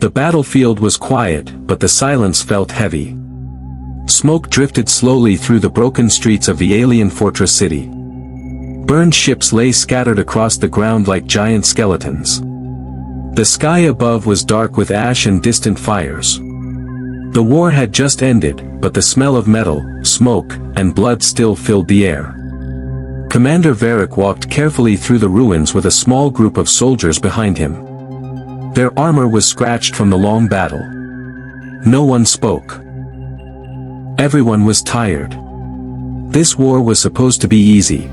The battlefield was quiet, but the silence felt heavy. Smoke drifted slowly through the broken streets of the alien fortress city. Burned ships lay scattered across the ground like giant skeletons. The sky above was dark with ash and distant fires. The war had just ended, but the smell of metal, smoke, and blood still filled the air. Commander Varrek walked carefully through the ruins with a small group of soldiers behind him. Their armor was scratched from the long battle. No one spoke. Everyone was tired. This war was supposed to be easy.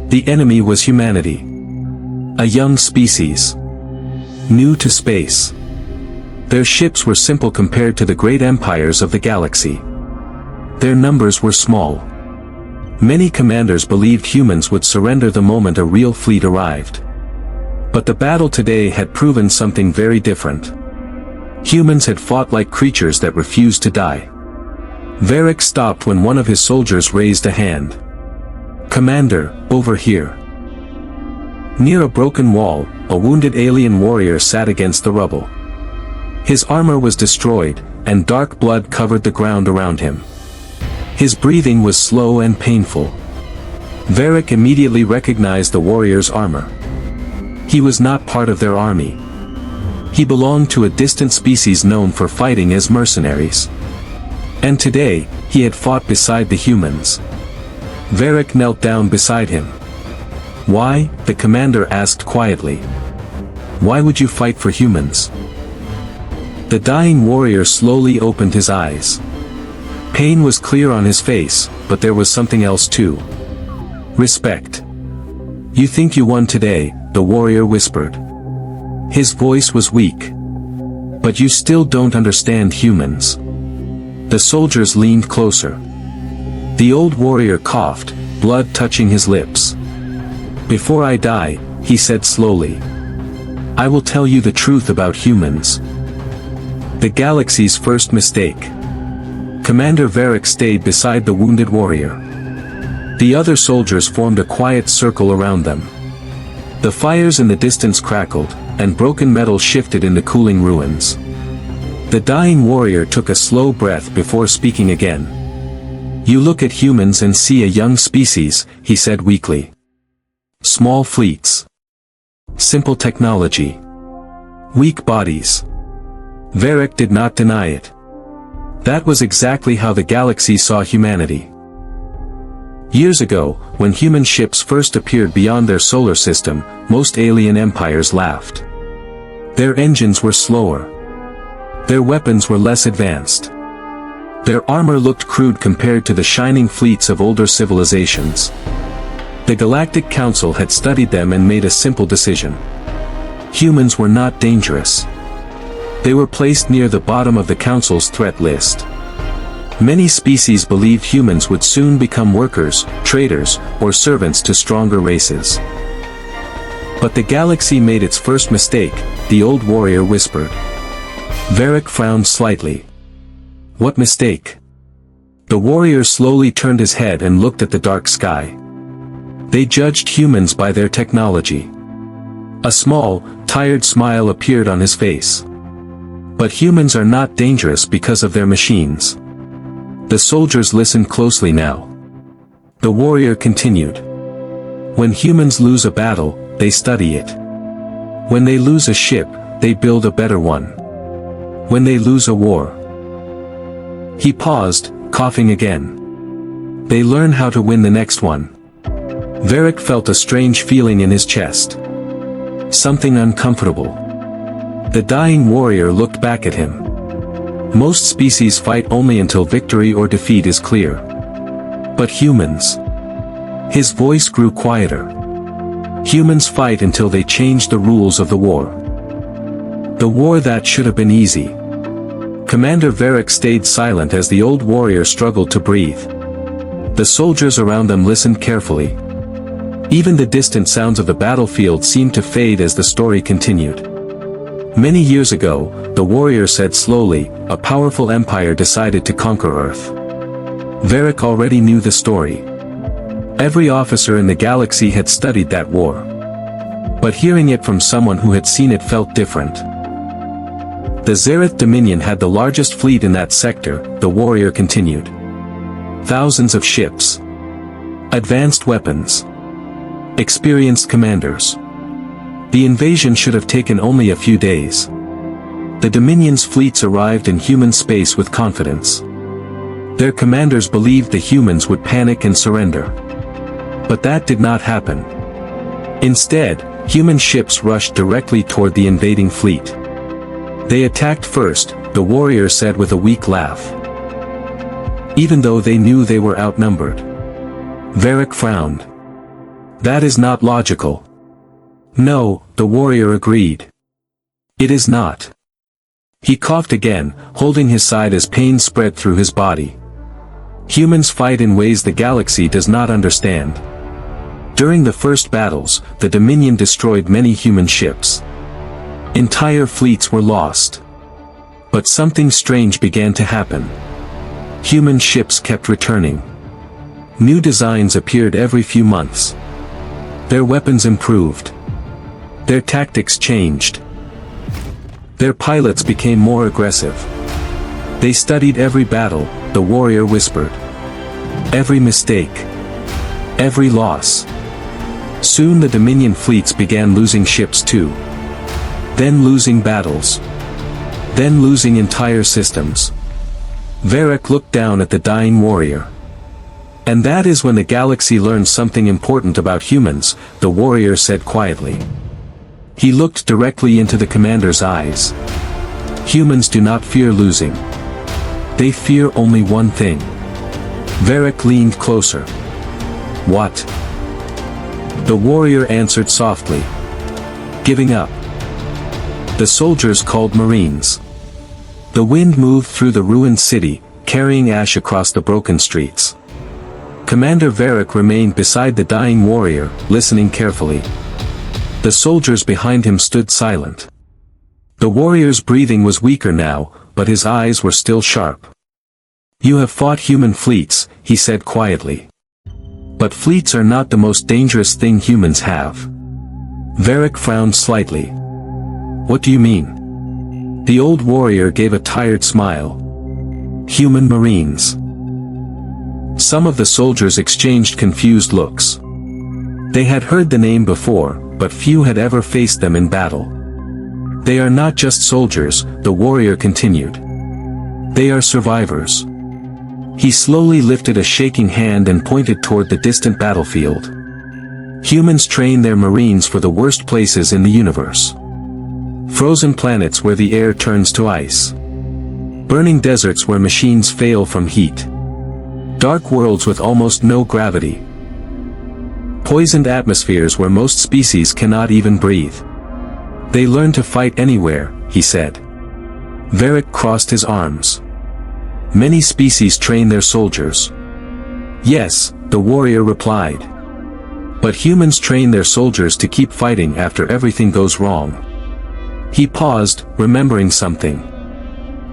The enemy was humanity. A young species. New to space. Their ships were simple compared to the great empires of the galaxy. Their numbers were small. Many commanders believed humans would surrender the moment a real fleet arrived. But the battle today had proven something very different. Humans had fought like creatures that refused to die. Varrek stopped when one of his soldiers raised a hand. "Commander, over here." Near a broken wall, a wounded alien warrior sat against the rubble. His armor was destroyed, and dark blood covered the ground around him. His breathing was slow and painful. Varrek immediately recognized the warrior's armor. He was not part of their army. He belonged to a distant species known for fighting as mercenaries. And today, he had fought beside the humans. Varrek knelt down beside him. "Why?" the commander asked quietly. "Why would you fight for humans?" The dying warrior slowly opened his eyes. Pain was clear on his face, but there was something else too. Respect. "You think you won today," the warrior whispered. His voice was weak. "But you still don't understand humans." The soldiers leaned closer. The old warrior coughed, blood touching his lips. "Before I die," he said slowly, "I will tell you the truth about humans. The galaxy's first mistake." Commander Varrek stayed beside the wounded warrior. The other soldiers formed a quiet circle around them. The fires in the distance crackled, and broken metal shifted in the cooling ruins. The dying warrior took a slow breath before speaking again. "You look at humans and see a young species," he said weakly. "Small fleets. Simple technology. Weak bodies." Varrek did not deny it. That was exactly how the galaxy saw humanity. Years ago, when human ships first appeared beyond their solar system, most alien empires laughed. Their engines were slower. Their weapons were less advanced. Their armor looked crude compared to the shining fleets of older civilizations. The Galactic Council had studied them and made a simple decision. Humans were not dangerous. They were placed near the bottom of the Council's threat list. Many species believed humans would soon become workers, traders, or servants to stronger races. But the galaxy made its first mistake, the old warrior whispered. Varrek frowned slightly. "What mistake?" The warrior slowly turned his head and looked at the dark sky. "They judged humans by their technology." A small, tired smile appeared on his face. "But humans are not dangerous because of their machines." The soldiers listened closely now. The warrior continued. "When humans lose a battle, they study it. When they lose a ship, they build a better one. When they lose a war..." He paused, coughing again. "They learn how to win the next one." Varrek felt a strange feeling in his chest. Something uncomfortable. The dying warrior looked back at him. Most species fight only until victory or defeat is clear. But humans... His voice grew quieter. Humans fight until they change the rules of the war. The war that should have been easy. Commander Varrek stayed silent as the old warrior struggled to breathe. The soldiers around them listened carefully. Even the distant sounds of the battlefield seemed to fade as the story continued. Many years ago, the warrior said slowly, a powerful empire decided to conquer Earth. Varrek already knew the story. Every officer in the galaxy had studied that war. But hearing it from someone who had seen it felt different. The Zereth Dominion had the largest fleet in that sector, the warrior continued. Thousands of ships. Advanced weapons. Experienced commanders. The invasion should have taken only a few days. The Dominion's fleets arrived in human space with confidence. Their commanders believed the humans would panic and surrender. But that did not happen. Instead, human ships rushed directly toward the invading fleet. They attacked first, the warrior said with a weak laugh. Even though they knew they were outnumbered. Varrek frowned. That is not logical. No, the warrior agreed. It is not. He coughed again, holding his side as pain spread through his body. Humans fight in ways the galaxy does not understand. During the first battles, the Dominion destroyed many human ships. Entire fleets were lost. But something strange began to happen. Human ships kept returning. New designs appeared every few months. Their weapons improved. Their tactics changed. Their pilots became more aggressive. They studied every battle, the warrior whispered. Every mistake. Every loss. Soon the Dominion fleets began losing ships too. Then losing battles. Then losing entire systems. Varrek looked down at the dying warrior. And that is when the galaxy learned something important about humans, the warrior said quietly. He looked directly into the commander's eyes. Humans do not fear losing. They fear only one thing. Varrek leaned closer. What? The warrior answered softly. Giving up. The soldiers called Marines. The wind moved through the ruined city, carrying ash across the broken streets. Commander Varrek remained beside the dying warrior, listening carefully. The soldiers behind him stood silent. The warrior's breathing was weaker now, but his eyes were still sharp. You have fought human fleets, he said quietly. But fleets are not the most dangerous thing humans have. Varrek frowned slightly. What do you mean? The old warrior gave a tired smile. Human Marines. Some of the soldiers exchanged confused looks. They had heard the name before, but few had ever faced them in battle. They are not just soldiers, the warrior continued. They are survivors. He slowly lifted a shaking hand and pointed toward the distant battlefield. Humans train their Marines for the worst places in the universe. Frozen planets where the air turns to ice. Burning deserts where machines fail from heat. Dark worlds with almost no gravity. Poisoned atmospheres where most species cannot even breathe. They learn to fight anywhere, he said. Varrek crossed his arms. Many species train their soldiers. Yes, the warrior replied. But humans train their soldiers to keep fighting after everything goes wrong. He paused, remembering something.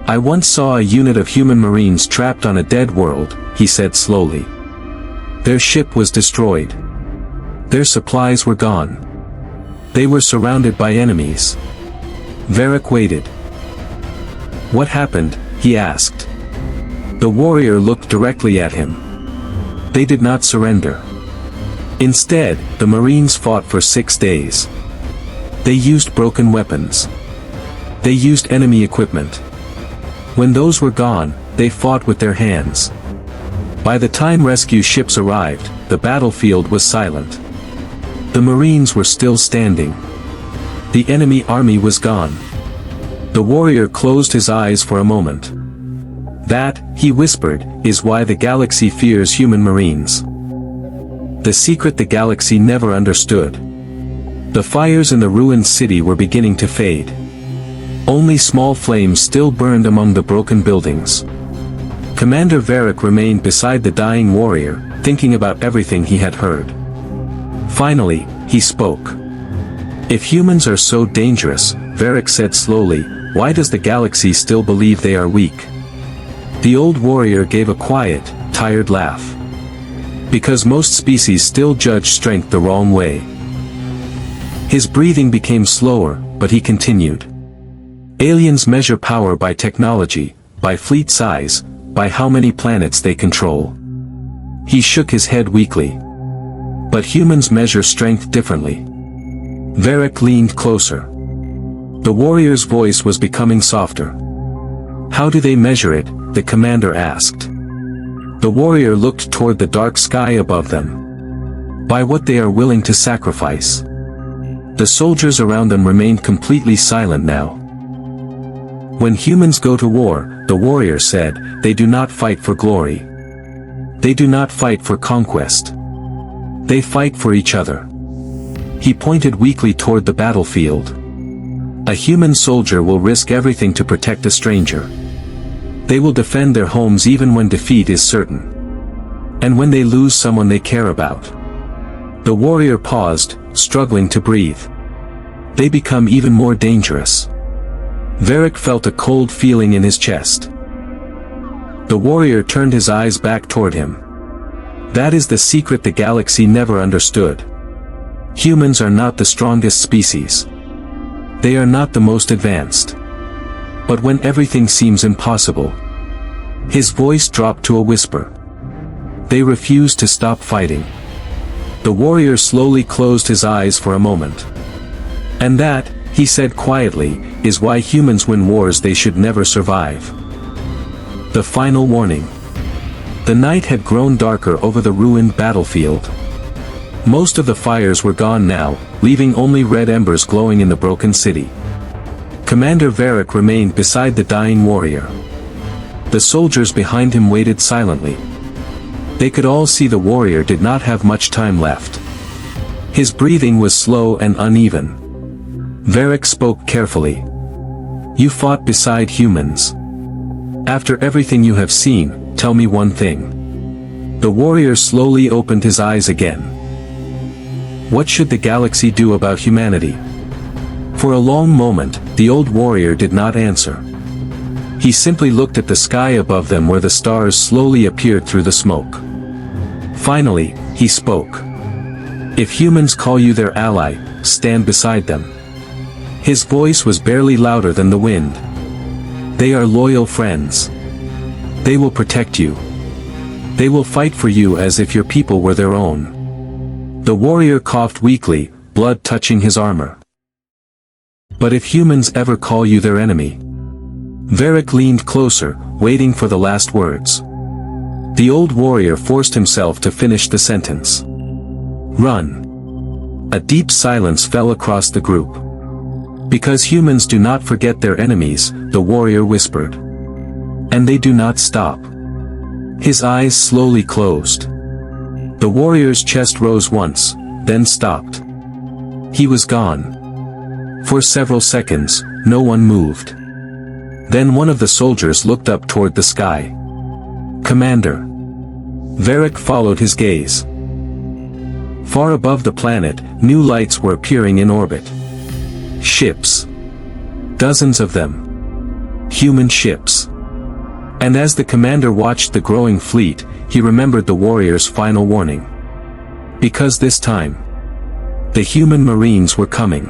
I once saw a unit of human Marines trapped on a dead world, he said slowly. Their ship was destroyed. Their supplies were gone. They were surrounded by enemies. Varrek waited. What happened? He asked. The warrior looked directly at him. They did not surrender. Instead, the Marines fought for 6 days. They used broken weapons. They used enemy equipment. When those were gone, they fought with their hands. By the time rescue ships arrived, the battlefield was silent. The Marines were still standing. The enemy army was gone. The warrior closed his eyes for a moment. That, he whispered, is why the galaxy fears human Marines. The secret the galaxy never understood. The fires in the ruined city were beginning to fade. Only small flames still burned among the broken buildings. Commander Varrek remained beside the dying warrior, thinking about everything he had heard. Finally, he spoke. If humans are so dangerous, Varrek said slowly, why does the galaxy still believe they are weak? The old warrior gave a quiet, tired laugh. Because most species still judge strength the wrong way. His breathing became slower, but he continued. Aliens measure power by technology, by fleet size, by how many planets they control. He shook his head weakly. But humans measure strength differently. Varrek leaned closer. The warrior's voice was becoming softer. How do they measure it? The commander asked. The warrior looked toward the dark sky above them. By what they are willing to sacrifice. The soldiers around them remained completely silent now. When humans go to war, the warrior said, they do not fight for glory. They do not fight for conquest. They fight for each other. He pointed weakly toward the battlefield. A human soldier will risk everything to protect a stranger. They will defend their homes even when defeat is certain. And when they lose someone they care about. The warrior paused, struggling to breathe. They become even more dangerous. Varrek felt a cold feeling in his chest. The warrior turned his eyes back toward him. That is the secret the galaxy never understood. Humans are not the strongest species. They are not the most advanced. But when everything seems impossible, his voice dropped to a whisper. They refuse to stop fighting. The warrior slowly closed his eyes for a moment. And that, he said quietly, is why humans win wars they should never survive. The final warning. The night had grown darker over the ruined battlefield. Most of the fires were gone now, leaving only red embers glowing in the broken city. Commander Varrek remained beside the dying warrior. The soldiers behind him waited silently. They could all see the warrior did not have much time left. His breathing was slow and uneven. Varrek spoke carefully. You fought beside humans. After everything you have seen, tell me one thing. The warrior slowly opened his eyes again. What should the galaxy do about humanity? For a long moment, the old warrior did not answer. He simply looked at the sky above them where the stars slowly appeared through the smoke. Finally, he spoke. If humans call you their ally, stand beside them. His voice was barely louder than the wind. They are loyal friends. They will protect you. They will fight for you as if your people were their own. The warrior coughed weakly, blood touching his armor. But if humans ever call you their enemy? Varrek leaned closer, waiting for the last words. The old warrior forced himself to finish the sentence. Run. A deep silence fell across the group. Because humans do not forget their enemies, the warrior whispered. And they do not stop. His eyes slowly closed. The warrior's chest rose once, then stopped. He was gone. For several seconds, no one moved. Then one of the soldiers looked up toward the sky. Commander. Varrek followed his gaze. Far above the planet, new lights were appearing in orbit. Ships. Dozens of them. Human ships. And as the commander watched the growing fleet, he remembered the warrior's final warning. Because this time, the human marines were coming.